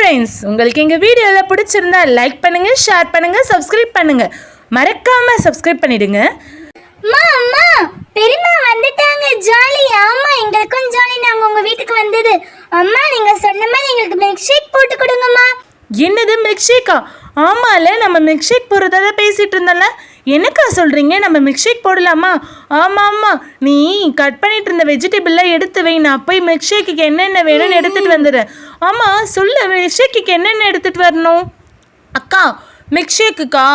Friends, உங்களுக்கு எங்கள் வீடியோவில் பிடிச்சிருந்தா லைக் பண்ணுங்கள், ஷேர் பண்ணுங்கள், சப்ஸ்கிரைப் பண்ணுங்கள். மறக்காமல் சப்ஸ்கிரைப் பண்ணிடுங்க. அம்மா பெரியம்மா வந்துட்டாங்க, ஜாலி. ஆமா, எங்களுக்கும் ஜாலி. நாங்கள் உங்கள் வீட்டுக்கு வந்தது. அம்மா, நீங்கள் சொன்ன மாதிரி எங்களுக்கு மில்க் ஷேக் போட்டு கொடுங்கம்மா. என்னது மில்க் ஷேக்கா? ஆமாம்ல, நம்ம மில்க் ஷேக் போடுறதா பேசிகிட்டு இருந்தோம்ல. என்னக்கா சொல்கிறீங்க? நம்ம மில்க் ஷேக் போடலாமா? ஆமாம், நீ கட் பண்ணிட்டு இருந்த வெஜிடபிள்லாம் எடுத்து வை. நான் போய் மில்க் ஷேக்குக்கு என்னென்ன வேணும்னு எடுத்துகிட்டு வந்துடுறேன். ஆமாம், சொல்லு, மில்க் ஷேக்குக்கு என்னென்ன எடுத்துகிட்டு வரணும்? அக்கா, மில்க் ஷேக்குக்கா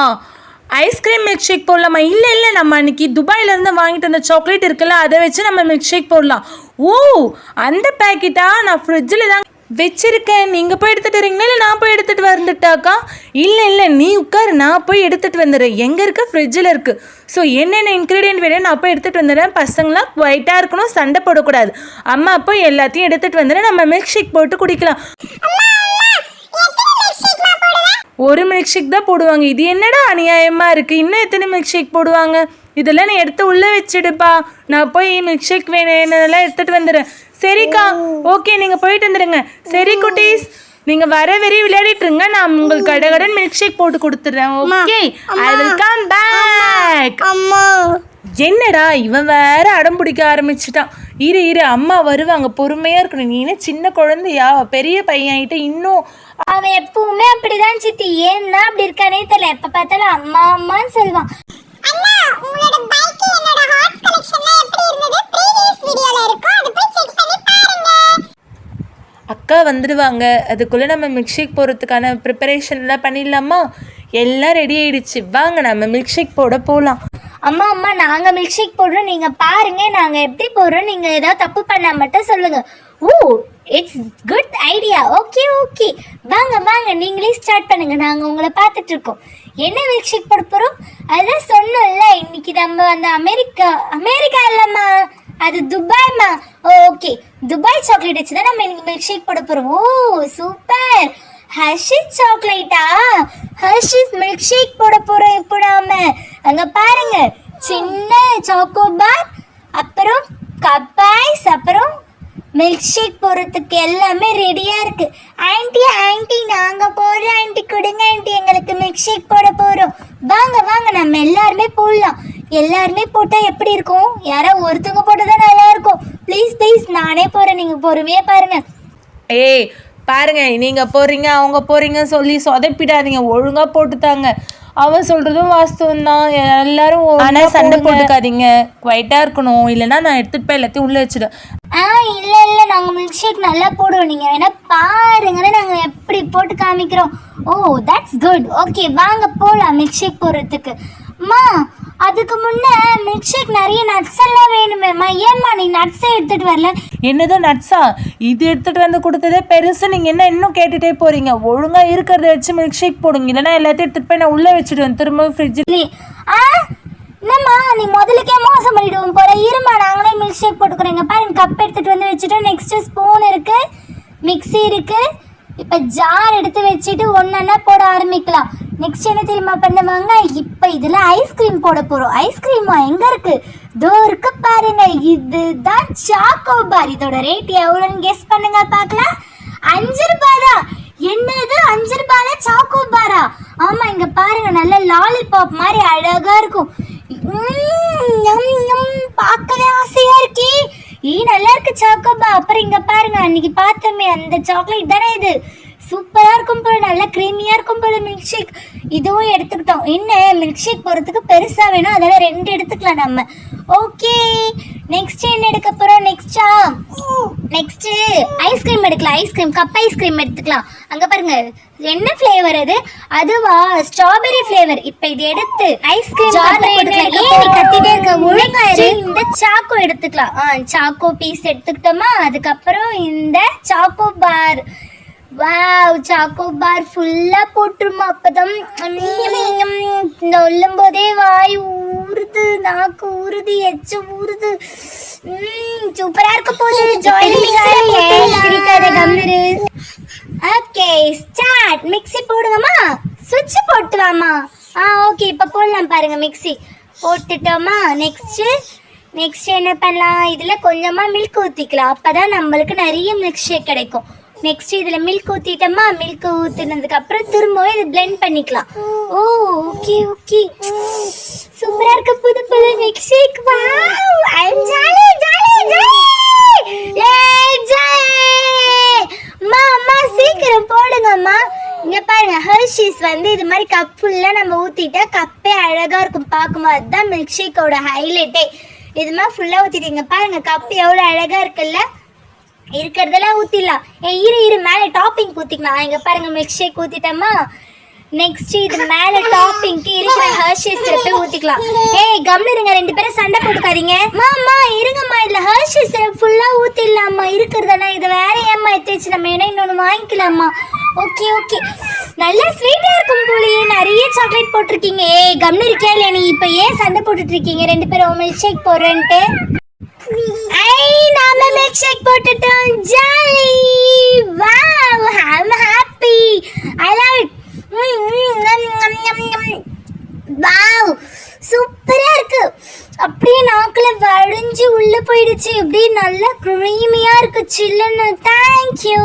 ஐஸ்கிரீம் மில்க் ஷேக் போடலாமா? இல்லை, நம்ம அன்றைக்கி துபாயிலேருந்து வாங்கிட்டு வந்த சாக்லேட் இருக்குல்ல, அதை வச்சு நம்ம மில்க் ஷேக் போடலாம். ஓ, அந்த பேக்கெட்டா? நான் ஃப்ரிட்ஜில் தான் வச்சிருக்கேன். நீங்கள் போய் எடுத்துகிட்டு வரீங்களா, இல்லை நான் போய் எடுத்துகிட்டு வந்துட்டாக்கா? இல்லை, நீ உட்காரு, நான் போய் எடுத்துகிட்டு வந்துடுறேன். எங்கே இருக்க? ஃப்ரிட்ஜில் இருக்குது. ஸோ என்னென்ன இன்க்ரீடியன்ட் வேணும் நான் போய் எடுத்துகிட்டு வந்துடுறேன். பசங்களாம் ஒயிட்டாக இருக்கணும், சண்டை போடக்கூடாது. அம்மா அப்போ எல்லாத்தையும் எடுத்துகிட்டு வந்துடுறேன். நம்ம மில்க் ஷேக் போட்டு குடிக்கலாம். ஒரு மில்க் ஷேக் தான் போடுவாங்க. இது என்னடா அநியாயமாக இருக்குது? இன்னும் எத்தனை மில்க் ஷேக் போடுவாங்க? இதெல்லாம் நீ எடுத்து உள்ளே வச்சுடுப்பா. நான் போய் மில்க் ஷேக் வேணும் என்னெல்லாம் எடுத்துகிட்டு வந்துடுறேன். சரிக்கா, ஓகே, நீங்கள் போயிட்டு வந்துடுங்க. சரி குட்டீஸ், நீங்கள் வர வரையும் விளையாடிட்டுருங்க. நான் உங்களுக்கு கடகடன் மில்க் ஷேக் போட்டு கொடுத்துட்றேன். Okay, I will come back. அம்மா, என்னடா இவன் வேற அடம் பிடிக்க ஆரம்பிச்சிட்டான். இரு அம்மா வருவாங்க, பொறுமையாக இருக்கணும். நீ என்ன சின்ன குழந்தையா? பெரிய பையன்கிட்ட இன்னும் அவன் எப்பவுமே அப்படிதான் சித்தி. ஏன்னா அப்படி இருக்கானே தெரியல. எப்ப பார்த்தாலும் அம்மா அம்மான்னு சொல்லுவான். அண்ணா, உங்களோட பைக் என்னோட ஹாட் கலெக்ஷன்ல எப்படி இருந்தது? ப்ரீவியஸ் வீடியோல இருக்கு, அது போய் செக் பண்ணி பாருங்க. அக்கா வந்துடுவாங்க. அதுக்குள்ளே நம்ம மில்க் ஷேக் போடுறதுக்கான ப்ரிப்பரேஷன்லாம் பண்ணிடலாமா? எல்லாம் ரெடி ஆகிடுச்சு. வாங்க நம்ம மில்க் ஷேக் போட போகலாம். அம்மா, நாங்கள் மில்க் ஷேக் போடுறோம், நீங்கள் பாருங்க நாங்கள் எப்படி போடுறோம். நீங்கள் ஏதாவது தப்பு பண்ணால் மட்டும் சொல்லுங்க. ஓ, இட்ஸ் குட் ஐடியா. ஓகே, வாங்க நீங்களே ஸ்டார்ட் பண்ணுங்க. நாங்கள் உங்களை பார்த்துட்டு இருக்கோம். என்ன மில்க் ஷேக் போட போகிறோம்? அதான் சொன்னோம்ல, இன்னைக்கு நம்ம அந்த அமெரிக்கா இல்லைம்மா, அது துபாய்மா. ஓகே, துபாய் சாக்லேட் வச்சு தான் நம்ம இன்னைக்கு மில்க் ஷேக் போட போகிறோம். Oh super. ஹர்ஷீஸ் சாக்லேட்டா? ஹர்ஷீஸ் மில்க் ஷேக் போட போகிறோம் இப்போ நாம. அங்கே பாருங்க, சின்ன சாக்கோபார், அப்புறம் கப் ஐஸ், அப்புறம் மில்க் ஷேக் போடுறதுக்கு எல்லாமே ரெடியாக இருக்குது. ஆண்டி நாங்கள் போடுறோம். ஆண்டி கொடுங்க ஆண்டி, எங்களுக்கு மில்க் ஷேக் போட போகிறோம். வாங்க நம்ம எல்லாருமே போடலாம். எல்லாருமே போட்டால் எப்படி இருக்கும்? யாரோ ஒருத்தவங்க போட்டால் தான் நல்லா இருக்கும். ப்ளீஸ் நானே போகிறேன், நீங்கள் பொறுமையாக பாருங்கள். ஏய் பாருங்க, நீங்கள் போடுறீங்க அவங்க போடுறீங்கன்னு சொல்லி சொதப்பிடாதீங்க. ஒழுங்காக போட்டுத்தாங்க. அவன் சொல்கிறதும் வாஸ்தவம் தான். எல்லாரும் ஆனால் சண்டை போட்டுக்காதீங்க, குவைட்டாக இருக்கணும். இல்லைன்னா நான் எடுத்துகிட்டு போய் எல்லாத்தையும் உள்ளே வச்சுடுவேன். இல்லை, நாங்கள் மில்க் ஷேக் நல்லா போடுவோம். நீங்கள் வேணால் பாருங்கன்னு நாங்கள் எப்படி போட்டு காமிக்கிறோம். ஓ, தட்ஸ் குட். ஓகே, வாங்க போகலாம் மில்க் ஷேக் போடுறதுக்கு. அம்மா, அதுக்கு முன்னே மில்க் ஷேக் நிறைய நட்ஸ் எல்லாம் வேணுமேம்மா. ஏம்மா நீ நட்ஸே எடுத்துகிட்டு வரல? என்னதான் நட்ஸா? இது எடுத்துகிட்டு வந்து கொடுத்ததே பெருசு. நீங்கள் என்ன இன்னும் கேட்டுகிட்டே போகிறீங்க? ஒழுங்காக இருக்கிறத வச்சு மில்க் ஷேக் போடுங்க. இல்லைன்னா எல்லாத்தையும் எடுத்துகிட்டு போய் நான் உள்ளே வச்சுடுவேன் திரும்ப ஃப்ரிட்ஜில். என்னம்மா நீ முதலுக்கே மோசம் பண்ணிடுவோம் போல. இருமா, நாங்களே மில்க் ஷேக் போட்டுக்கிறோங்க. பாருங்க, கப் எடுத்துகிட்டு வந்து வச்சுட்டோம். நெக்ஸ்ட்டு ஸ்பூன் இருக்குது, மிக்ஸி இருக்குது. இப்போ ஜார் எடுத்து வச்சுட்டு ஒன்றா போட ஆரம்பிக்கலாம். நெக்ஸ்ட் என்ன தெரியுமா பண்ணுவாங்க? இப்போ இதில் ஐஸ்கிரீம் போட போகிறோம். ஐஸ்கிரீமா எங்கே இருக்குது? இதோ இருக்கு பாருங்க. இதுதான் சாக்கோபார். இதோட ரேட் எவ்வளோன்னு கெஸ் பண்ணுங்க பார்க்கலாம். 5 ரூபாய் தான். என்னது 5 ரூபாய் தான் சாக்கோபாரா? ஆமாம், இங்கே பாருங்க, நல்ல லாலிபாப் மாதிரி அழகாக இருக்கும். பார்க்கவே ஆசையாக இருக்கே. நல்லா இருக்கு சாக்கோபா. அப்புறம் இங்கே பாருங்க, அன்னைக்கு பார்த்தோமே அந்த சாக்லேட் தானே இது. சூப்பராக இருக்கும் போல, நல்லா க்ரீமியாக இருக்கும் போல மில்க் ஷேக். இதுவும் எடுத்துக்கிட்டோம். என்ன மில்க் ஷேக் போகிறதுக்கு பெருசாக வேணும், அதெல்லாம் 2 எடுத்துக்கலாம் நம்ம. ஓகே, நெக்ஸ்ட் என்ன எடுக்க போகிறோம்? நெக்ஸ்ட்டு ஐஸ்கிரீம் எடுக்கலாம். ஐஸ்கிரீம், கப் ஐஸ்கிரீம் எடுத்துக்கலாம். அங்கே பாருங்க, என்ன ஃப்ளேவர் அது? அதுவா, ஸ்ட்ராபெரி ஃப்ளேவர். இப்போ இது எடுத்து ஐஸ்கிரீம் கத்திட்டே இருக்க ஒழுங்கா இந்த சாக்கோ எடுத்துக்கலாம். சாக்கோ பீஸ் எடுத்துக்கிட்டோமா? அதுக்கப்புறம் இந்த choco bar. Wow, choco bar ஃபுல்லாக போட்டுருமா? அப்போதான் சொல்லும் போதே வாய் ஊறுது, நாக்கு ஊறுது, எச்சு ஊறுது. சூப்பராக இருக்க போகுது. Okay, start. மிக்ஸி போடுங்கம்மா. சுவிட்ச் போட்டு வாமா. ஓகே, இப்போ போடலாம் பாருங்க. மிக்ஸி போட்டுட்டோமா? நெக்ஸ்ட் என்ன பண்ணலாம்? இதில் கொஞ்சமாக மில்க் ஊற்றிக்கலாம். அப்போ தான் நம்மளுக்கு நிறைய மில்க் ஷேக் கிடைக்கும். நெக்ஸ்ட் இதில் மில்க் ஊற்றிட்டோமா, மில்க் ஊற்றினதுக்கு அப்புறம் திரும்பவும் இதை பிளெண்ட் பண்ணிக்கலாம். ஓ ஓகே ஓகே, சூப்பராக இருக்கு புது புது milk shake. Wow, I am jolly jolly jolly. அம்மா சீக்கிரம் போடுங்கம்மா. இங்கே பாருங்க, ஹெர்ஷீஸ் வந்து இது மாதிரி கப் ஃபுல்லாக நம்ம ஊற்றிட்டா கப்பே அழகாக இருக்கும் பார்க்கும்போது. அதுதான் மில்க் ஷேக்கோட ஹைலைட்டே. இது மாதிரி ஃபுல்லாக ஊற்றிட்டீங்க பாருங்க, கப் எவ்வளோ அழகாக இருக்குல்ல. இருக்கிறதெல்லாம் ஊற்றிடலாம். இரு மேலே டாப்பிங் ஊற்றிக்கலாம். இங்கே பாருங்கள் மில்க் ஷேக் ஊற்றிட்டோமா. நெக்ஸ்ட் இது மேலே டாப்பிங்க்கு இருக்கிற ஹெர்ஷீஸ் சிரப்பை ஊற்றிக்கலாம். கம்னு இருங்க, 2 பேரும் சண்டை போட்டுக்காதீங்க. அம்மா இருங்கம்மா, இதில் ஹெர்ஷீஸ் சிரப் ஃபுல்லாக ஊற்றிடலாம்மா. இருக்கிறதெல்லாம் இதை வேற ஏம்மா எடுத்துச்சு, நம்ம வேணா இன்னொன்று வாங்கிக்கலாம்மா. ஓகே ஓகே, நல்லா ஸ்வீட்டாக இருக்கும் போலயே, நிறைய சாக்லேட் போட்டிருக்கீங்க. கம்னு இருக்கியா இல்லையா நீ? இப்போ ஏன் சண்டை போட்டுட்டு இருக்கீங்க 2 பேரும் மில்க் ஷேக் போடுறேன்ட்டு? நாம மில்க் ஷேக் போட்டுட்டோம், jolly. Wow, I am happy, I love it. Wow, சூப்பரா இருக்கு. அப்படியே நாக்குல வடிஞ்சு உள்ள போயிடுச்சு. அப்படியே நல்லா க்ரீமியா இருக்கு, சில்லுன்னு. தேங்க்யூ.